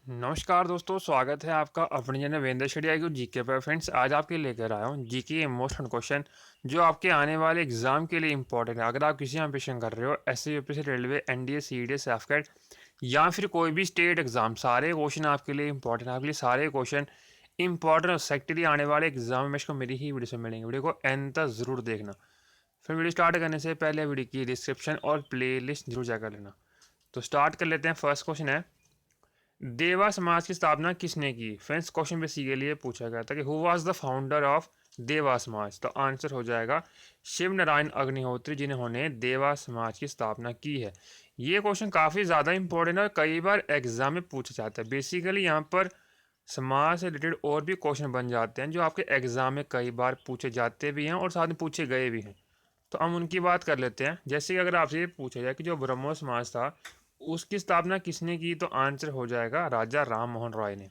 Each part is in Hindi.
नमस्कार दोस्तों, स्वागत है आपका अपने चैनल वेंद्र शेडिया की जीके पर। फ्रेंड्स, आज आपके लेकर आया हूँ जीके इमोशनल क्वेश्चन जो आपके आने वाले एग्जाम के लिए इंपॉर्टेंट है। अगर आप किसी एम्बिशन कर रहे हो, SSC, UPSC, railway, NDA, CDS, सैफकेट या फिर कोई भी स्टेट एग्जाम, सारे क्वेश्चन आपके लिए इंपॉर्टेंट है। आपके लिए सारे क्वेश्चन इंपॉर्टेंट सेक्टरी आने वाले एग्जाम में इसको मेरी ही वीडियो से मिलेंगे। वीडियो को एंड तक जरूर देखना। फिर वीडियो स्टार्ट करने से पहले वीडियो की डिस्क्रिप्शन और प्ले लिस्ट जरूर चेक कर लेना। तो स्टार्ट कर लेते हैं। फर्स्ट क्वेश्चन है, देवा समाज की स्थापना किसने की? फ्रेंड्स, क्वेश्चन बेसिकली ये पूछा गया था कि who was the founder of देवा समाज। तो आंसर हो जाएगा शिव नारायण अग्निहोत्री, जिन्होंने देवा समाज की स्थापना की है। ये क्वेश्चन काफ़ी ज़्यादा इंपॉर्टेंट है और कई बार एग्जाम में पूछा जाता है। बेसिकली यहाँ पर समाज से रिलेटेड और भी क्वेश्चन बन जाते हैं जो आपके एग्जाम में कई बार पूछे जाते भी हैं और साथ में पूछे गए भी हैं। तो हम उनकी बात कर लेते हैं। जैसे कि अगर आपसे ये पूछा जाए कि जो ब्रह्मो समाज था उसकी स्थापना किसने की, तो आंसर हो जाएगा राजा राम मोहन रॉय ने।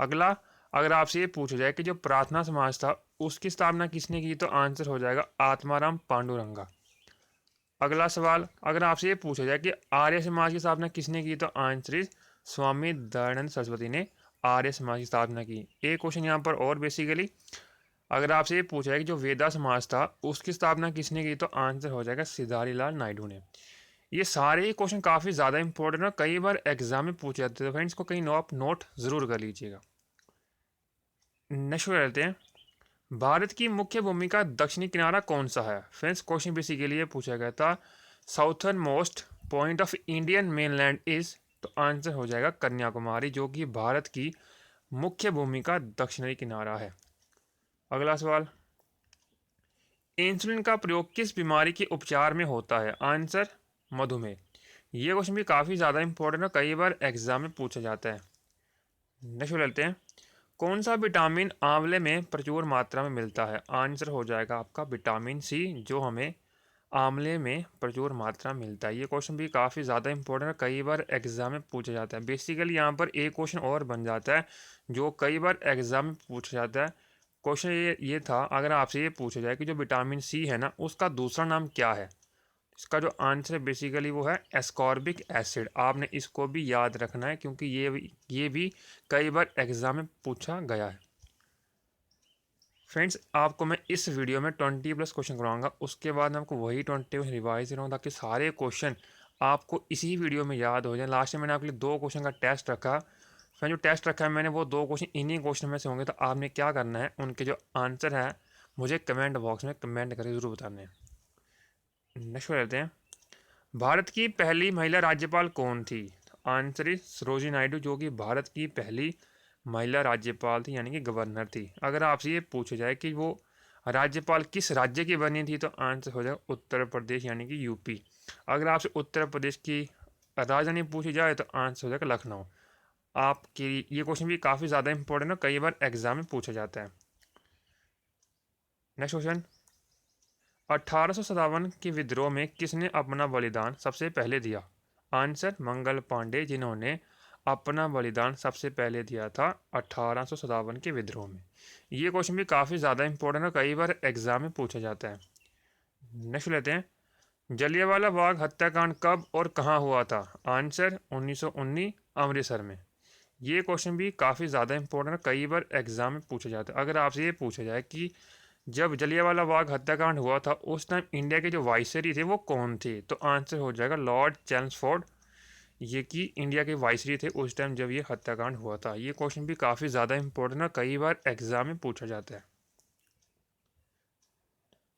अगला, अगर आपसे ये पूछा जाए कि जो प्रार्थना समाज था उसकी स्थापना किसने की, तो आंसर हो जाएगा आत्माराम पांडुरंगा। अगला सवाल, अगर आपसे ये पूछा जाए कि आर्य समाज की स्थापना किसने की, तो आंसर इज स्वामी दयानंद सरस्वती ने आर्य समाज की स्थापना की। एक क्वेश्चन यहाँ पर और बेसिकली, अगर आपसे ये पूछा है कि जो वेदा समाज था उसकी स्थापना किसने की, तो आंसर हो जाएगा सिधारी लाल नायडू ने। ये सारे क्वेश्चन काफ़ी ज़्यादा इंपॉर्टेंट है, कई बार एग्जाम में पूछे जाते हैं। फ्रेंड्स को कहीं आप नोट ज़रूर कर लीजिएगा। नेक्स्ट रहते हैं, भारत की मुख्य भूमि का दक्षिणी किनारा कौन सा है? फ्रेंड्स, क्वेश्चन बेसिकली ये पूछा गया था southern most point of Indian mainland is, तो आंसर हो जाएगा कन्याकुमारी, जो कि भारत की मुख्य भूमि का दक्षिणी किनारा है। अगला सवाल, इंसुलिन का प्रयोग किस बीमारी के उपचार में होता है? आंसर मधुमेह। ये क्वेश्चन भी काफ़ी ज़्यादा इंपॉर्टेंट है, कई बार एग्जाम में पूछा जाता है। नेक्स्ट लेते हैं, कौन सा विटामिन आंवले में प्रचुर मात्रा में मिलता है? आंसर हो जाएगा आपका विटामिन सी, जो हमें आंवले में प्रचुर मात्रा मिलता है। ये क्वेश्चन भी काफ़ी ज़्यादा इंपॉर्टेंट है, कई बार एग्जाम में पूछा जाता है। बेसिकली यहाँ पर एक क्वेश्चन और बन जाता है जो कई बार एग्जाम में पूछा जाता है। क्वेश्चन ये था, अगर आपसे ये पूछा जाए कि जो विटामिन सी है ना उसका दूसरा नाम क्या है, इसका जो आंसर है बेसिकली वो है एस्कॉर्बिक एसिड। आपने इसको भी याद रखना है क्योंकि ये भी कई बार एग्जाम में पूछा गया है। फ्रेंड्स, आपको मैं इस वीडियो में 20+ क्वेश्चन करवाऊंगा, उसके बाद मैं आपको वही 20 रिवाइज करूँगा ताकि सारे क्वेश्चन आपको इसी वीडियो में याद हो जाए। लास्ट में मैंने आपके लिए 2 क्वेश्चन का टेस्ट रखा। फिर जो टेस्ट रखा है मैंने, वो 2 क्वेश्चन इन्हीं क्वेश्चन में से होंगे। तो आपने क्या करना है, उनके जो आंसर है मुझे कमेंट बॉक्स में कमेंट करके ज़रूर बताने हैं। नेक्स्ट लेते हैं, भारत की पहली महिला राज्यपाल कौन थी? आंसर इज सरोजिनी नायडू, जो कि भारत की पहली महिला राज्यपाल थी, यानी कि गवर्नर थी। अगर आपसे ये पूछा जाए कि वो राज्यपाल किस राज्य की बनी थी, तो आंसर हो जाएगा उत्तर प्रदेश, यानी कि यूपी। अगर आपसे उत्तर प्रदेश की राजधानी पूछी जाए तो आंसर हो जाएगा लखनऊ। आपकी ये क्वेश्चन भी काफ़ी ज़्यादा इंपॉर्टेंट है, कई बार एग्जाम में पूछा जाता है। नेक्स्ट क्वेश्चन, 1857 के विद्रोह में किसने अपना बलिदान सबसे पहले दिया? आंसर मंगल पांडे, जिन्होंने अपना बलिदान सबसे पहले दिया था 1857 के विद्रोह में। ये क्वेश्चन भी काफ़ी ज़्यादा इंपॉर्टेंट है, कई बार एग्जाम में पूछा जाता है। नेक्स्ट लेते हैं, जलियांवाला बाग हत्याकांड कब और कहाँ हुआ था? आंसर 1919 अमृतसर में। ये क्वेश्चन भी काफ़ी ज़्यादा इंपॉर्टेंट है, कई बार एग्जाम में पूछा जाता है। अगर आपसे ये पूछा जाए कि जब जलियांवाला बाग हत्याकांड हुआ था उस टाइम इंडिया के जो वाइसरी थे वो कौन थे, तो आंसर हो जाएगा लॉर्ड चैम्सफोर्ड। ये कि इंडिया के वाइसरी थे उस टाइम जब ये हत्याकांड हुआ था। ये क्वेश्चन भी काफ़ी ज़्यादा इंपॉर्टेंट है, कई बार एग्जाम में पूछा जाता है।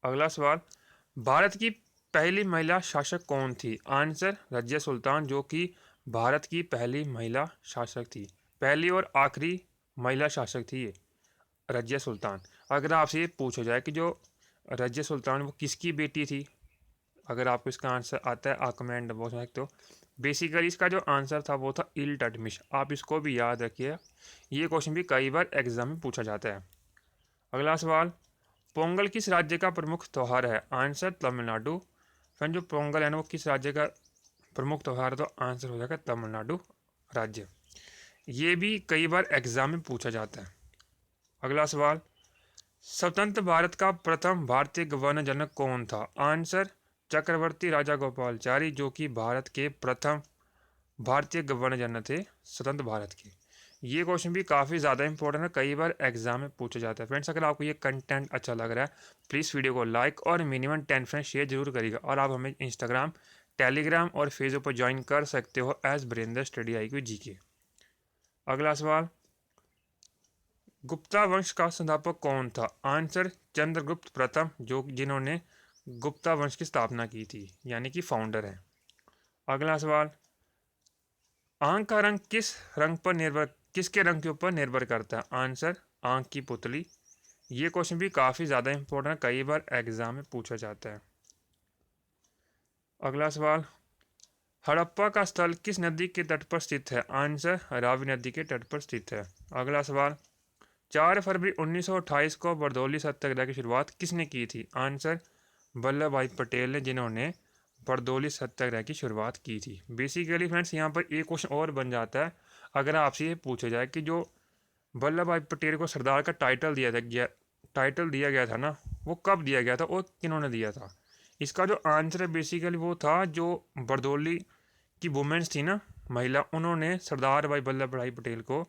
अगला सवाल, भारत की पहली महिला शासक कौन थी? आंसर रजिया सुल्तान, जो कि भारत की पहली महिला शासक थी। पहली और आखिरी महिला शासक थी ये रजिया सुल्तान। अगर आपसे ये पूछा जाए कि जो रजिया सुल्तान वो किसकी बेटी थी, अगर आपको इसका आंसर आता है आप कमेंट बॉक्स में लिख दो। बेसिकली इसका जो आंसर था वो था इल्टटमिश। आप इसको भी याद रखिए, ये क्वेश्चन भी कई बार एग्जाम में पूछा जाता है। अगला सवाल, पोंगल किस राज्य का प्रमुख त्यौहार है? आंसर तमिलनाडु। फिर जो पोंगल है ना वो किस राज्य का प्रमुख त्यौहार है, तो आंसर हो जाएगा तमिलनाडु राज्य। ये भी कई बार एग्जाम में पूछा जाता है। अगला सवाल, स्वतंत्र भारत का प्रथम भारतीय गवर्नर जनरल कौन था? आंसर चक्रवर्ती राजा गोपालचारी, जो कि भारत के प्रथम भारतीय गवर्नर जनरल थे स्वतंत्र भारत के। ये क्वेश्चन भी काफ़ी ज़्यादा इंपॉर्टेंट है, कई बार एग्जाम में पूछा जाता है। फ्रेंड्स, अगर आपको ये कंटेंट अच्छा लग रहा है प्लीज़ वीडियो को लाइक और मिनिमम 10 फ्रेंड्स शेयर जरूर करिएगा। और आप हमें इंस्टाग्राम, टेलीग्राम और फेसबुक पर ज्वाइन कर सकते हो एज ब्रेंद्र स्टडी IQ GK। अगला सवाल, गुप्ता वंश का संस्थापक कौन था? आंसर चंद्रगुप्त प्रथम, जो जिन्होंने गुप्ता वंश की स्थापना की थी, यानी कि फाउंडर है। अगला सवाल, आंख का रंग किसके रंग के ऊपर निर्भर करता है? आंसर आंख की पुतली। ये क्वेश्चन भी काफ़ी ज़्यादा इंपॉर्टेंट है, कई बार एग्जाम में पूछा जाता है। अगला सवाल, हड़प्पा का स्थल किस नदी के तट पर स्थित है? आंसर रावी नदी के तट पर स्थित है। अगला सवाल, 4 फरवरी 1928 को बरदौली सत्याग्रह की शुरुआत किसने की थी? आंसर वल्लभ भाई पटेल ने, जिन्होंने बरदौली सत्याग्रह की शुरुआत की थी। बेसिकली फ्रेंड्स, यहाँ पर एक क्वेश्चन और बन जाता है, अगर आपसे ये पूछा जाए कि जो वल्लभ भाई पटेल को सरदार का टाइटल दिया गया था ना, वो कब दिया गया था और किन्होंने दिया था? इसका जो आंसर है बेसिकली वो था जो बरदौली की वुमेन्स थी ना, महिला, उन्होंने सरदार भाई वल्लभ भाई पटेल को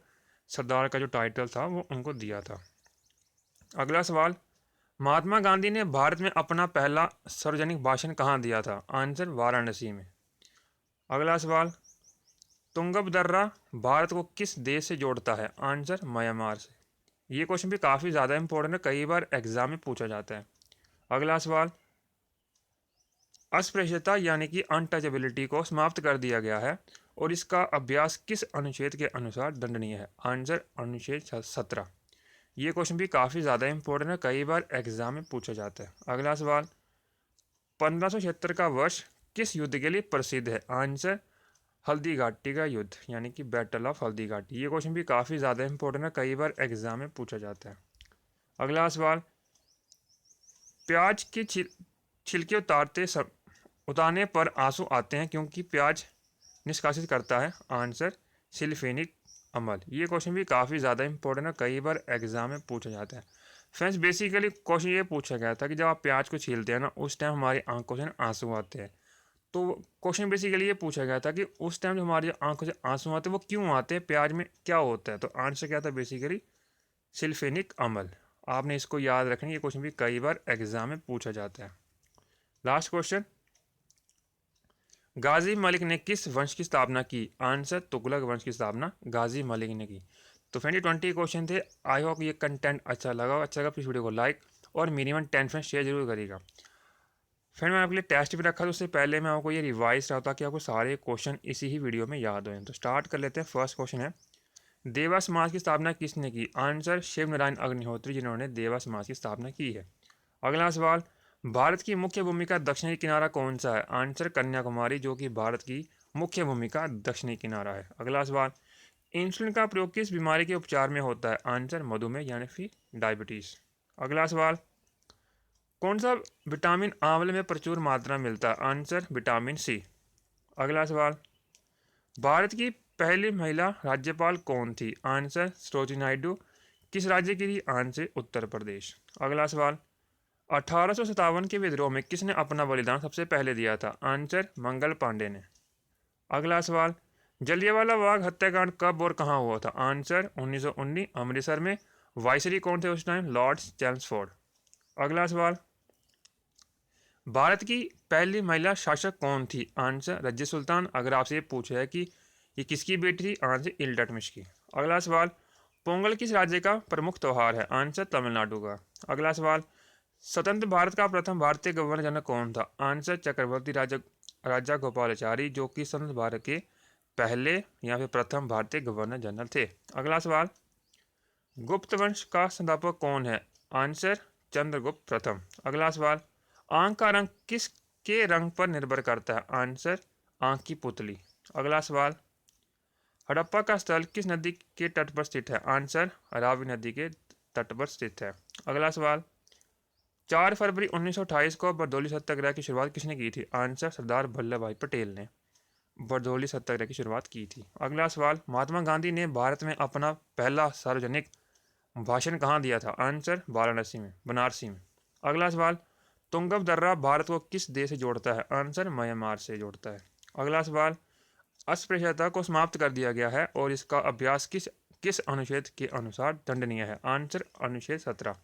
सरदार का जो टाइटल था वो उनको दिया था। अगला सवाल, महात्मा गांधी ने भारत में अपना पहला सार्वजनिक भाषण कहाँ दिया था? आंसर वाराणसी में। अगला सवाल, तुंगभ दर्रा भारत को किस देश से जोड़ता है? आंसर म्यांमार से। ये क्वेश्चन भी काफ़ी ज़्यादा इंपॉर्टेंट है, कई बार एग्जाम में पूछा जाता है। अगला सवाल, अस्पृश्यता यानी कि अनटचेबिलिटी को समाप्त कर दिया गया है और इसका अभ्यास किस अनुच्छेद के अनुसार दंडनीय है? आंसर अनुच्छेद 17। ये क्वेश्चन भी काफ़ी ज़्यादा इंपॉर्टेंट है, कई बार एग्जाम में पूछा जाता है। अगला सवाल, 1576 का वर्ष किस युद्ध के लिए प्रसिद्ध है? आंसर हल्दी घाटी का युद्ध, यानी कि बैटल ऑफ हल्दी घाटी। ये क्वेश्चन भी काफ़ी ज़्यादा इंपॉर्टेंट है, कई बार एग्जाम में पूछा जाता है। अगला सवाल, प्याज के छिलके उतारने पर आंसू आते हैं क्योंकि प्याज निष्कासित करता है? आंसर सिल्फेनिक अम्ल। ये क्वेश्चन भी काफ़ी ज़्यादा इंपॉर्टेंट है, कई बार एग्जाम में पूछा जाता है। फ्रेंड्स, बेसिकली क्वेश्चन ये पूछा गया था कि जब आप प्याज को छीलते हैं ना, उस टाइम हमारी आंखों से आंसू आते हैं। तो क्वेश्चन बेसिकली ये पूछा गया था कि उस टाइम जो हमारी आंखों से आंसू आते हैं वो क्यों आते हैं, प्याज में क्या होता है? तो आंसर क्या था? बेसिकली सिल्फेनिक अम्ल। आपने इसको याद रखना, ये क्वेश्चन भी कई बार एग्जाम में पूछा जाता है। लास्ट क्वेश्चन, गाजी मलिक ने किस वंश की स्थापना की? आंसर तुगलक वंश की स्थापना गाजी मलिक ने की। तो फ्रेंड, 20 क्वेश्चन थे। आई होप ये कंटेंट अच्छा लगा प्लीज़ वीडियो को लाइक और मिनिमम 10 फ्रेंड शेयर जरूर करिएगा। फ्रेंड, मैं आपके लिए टेस्ट भी रखा था, उससे पहले मैं आपको ये रिवाइज रहा था कि आपको सारे क्वेश्चन इसी ही वीडियो में याद हों। तो स्टार्ट कर लेते हैं। फर्स्ट क्वेश्चन है, देवा समाज की स्थापना किसने की? आंसर शिव नारायण अग्निहोत्री, जिन्होंने देवा समाज की स्थापना की है। अगला सवाल, भारत की मुख्य भूमिका दक्षिणी किनारा कौन सा है? आंसर कन्याकुमारी, जो कि भारत की मुख्य भूमिका दक्षिणी किनारा है। अगला सवाल, इंसुलिन का प्रयोग किस बीमारी के उपचार में होता है? आंसर मधुमेह यानी फिर डायबिटीज। अगला सवाल, कौन सा विटामिन आंवले में प्रचुर मात्रा में मिलता है? Answer vitamin C. अगला सवाल, भारत की पहली महिला राज्यपाल कौन थी? आंसर सरोजिनी नायडू। किस राज्य की थी? आंसर उत्तर प्रदेश। अगला सवाल, 1857 के विद्रोह में किसने अपना बलिदान सबसे पहले दिया था? आंसर मंगल पांडे ने। अगला सवाल, जलियांवाला बाग हत्याकांड कब और कहाँ हुआ था? आंसर 1919 अमृतसर में। वाइसरी कौन थे उस टाइम? Lord Chelmsford. अगला सवाल, भारत की पहली महिला शासक कौन थी? आंसर रजिया सुल्तान। अगर आपसे ये पूछा है कि ये किसकी बेटी थी? आंसर इल्तुतमिश की। अगला सवाल, पोंगल किस राज्य का प्रमुख त्यौहार है? आंसर तमिलनाडु का। अगला सवाल, स्वतंत्र भारत का प्रथम भारतीय गवर्नर जनरल कौन था? आंसर चक्रवर्ती राजा गोपालाचारी, जो कि स्वतंत्र भारत के पहले या फिर प्रथम भारतीय गवर्नर जनरल थे। अगला सवाल, गुप्त वंश का संस्थापक कौन है? आंसर चंद्रगुप्त प्रथम। अगला सवाल, आंख का रंग किसके रंग पर निर्भर करता है? आंसर आंख की पुतली। अगला सवाल, हड़प्पा का स्थल किस नदी के तट पर स्थित है? आंसर रावी नदी के तट पर स्थित है। अगला सवाल, 4 फरवरी 1928 को बरदौली सत्याग्रह की शुरुआत किसने की थी? आंसर सरदार वल्लभ भाई पटेल ने बरदौली सत्याग्रह की शुरुआत की थी। अगला सवाल, महात्मा गांधी ने भारत में अपना पहला सार्वजनिक भाषण कहाँ दिया था? आंसर बनारसी में। अगला सवाल, तुंगभ दर्रा भारत को किस देश से जोड़ता है? आंसर म्यांमार से जोड़ता है। अगला सवाल, अस्पृश्यता को समाप्त कर दिया गया है और इसका अभ्यास किस किस अनुच्छेद के अनुसार दंडनीय है? आंसर अनुच्छेद 17।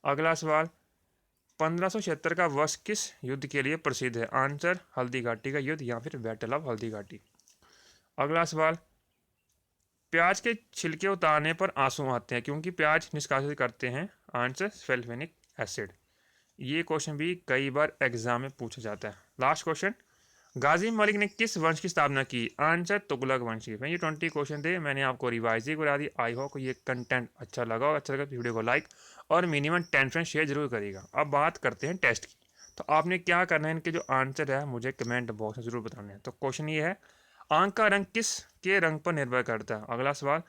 अगला सवाल, 1576 का वर्ष किस युद्ध के लिए प्रसिद्ध है? आंसर हल्दी घाटी का युद्ध या फिर बैटल ऑफ हल्दी घाटी। अगला सवाल, प्याज के छिलके उतारने पर आंसू आते हैं क्योंकि प्याज निष्कासित करते हैं? Answer sulphuric acid. ये क्वेश्चन भी कई बार एग्जाम में पूछा जाता है। लास्ट क्वेश्चन, गाजी मलिक ने किस वंश की स्थापना की? आंसर तुगलक वंश की। ये 20 क्वेश्चन थे, मैंने आपको रिवाइज ही करा दी। आई होप ये कंटेंट अच्छा लगा और अच्छा लगा तो वीडियो को लाइक और मिनिमम 10 फ्रेंड शेयर जरूर करिएगा। अब बात करते हैं टेस्ट की। तो आपने क्या करना है, इनके जो आंसर है मुझे कमेंट बॉक्स में जरूर बताने हैं। तो क्वेश्चन ये है, आंख का रंग किस के रंग पर निर्भर करता है? अगला सवाल,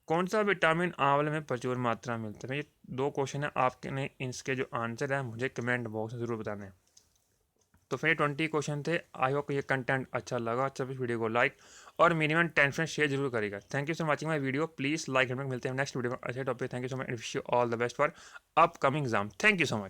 कौन सा विटामिन आंवले में प्रचुर मात्रा में मिलता है? ये 2 क्वेश्चन है, आपने इसके जो आंसर है मुझे कमेंट बॉक्स में जरूर बताने हैं। तो फिर 20 क्वेश्चन थे। आई होप ये कंटेंट अच्छा लगा। अच्छा इस वीडियो को लाइक और मिनिमम 10 फ्रेंड शेयर जरूर करेगा। Thank you so much watching my video. Please like. मिलते हैं नेक्स्ट वीडियो में अच्छे topic. Thank you so much. Wish you all the best for upcoming exam. Thank you so much.